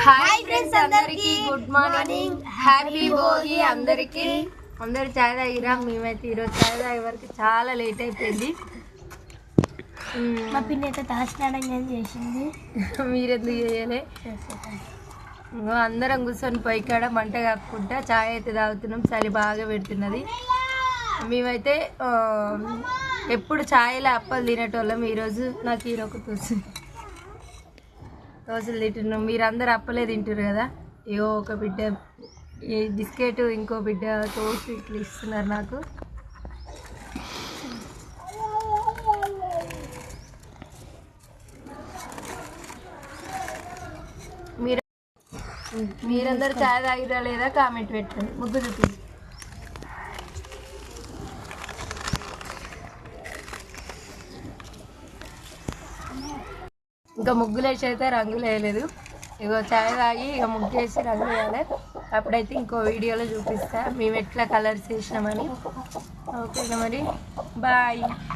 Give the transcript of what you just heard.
hi friends అందరికి good morning happy Bhogi అందరికి అందరు చాయ్ తాగిరా మేమైతే ఈరోజు చాయ్ తాగే వరకు చాలా లేట్ అయిపోయింది మా పిన్ని అయితే తాస్నానం చేసింది మీరెందుకు చేయలే అందరం కూర్చొని పొయ్యి కాడ మంట కాపుకుంటా చాయ్ అయితే తాగుతున్నాం చలి బాగా పెడుతున్నది మేమైతే ఎప్పుడు చాయ్లో అప్పలు తినేటోళ్ళం ఈరోజు నాకు ఈరొక దోశలు తింటున్నాం మీరందరూ అప్పలే తింటారు కదా ఏవో ఒక బిడ్డ ఈ బిస్కెట్ ఇంకో బిడ్డ టోస్ట్ ఇట్లా ఇస్తున్నారు నాకు మీరందరూ చాయ్ తాగిరా లేదా కామెంట్ పెట్టండి ముగ్గు చూపి ఇంకా ముగ్గులు వేసి అయితే రంగులు వేయలేదు ఇగో చాయ్ తాగి ఇక ముగ్గు వేసి రంగులు వేయాలి అప్పుడైతే ఇంకో వీడియోలో చూపిస్తా మేము ఎట్లా కలర్స్ వేసినామని ఓకేనా మరి బాయ్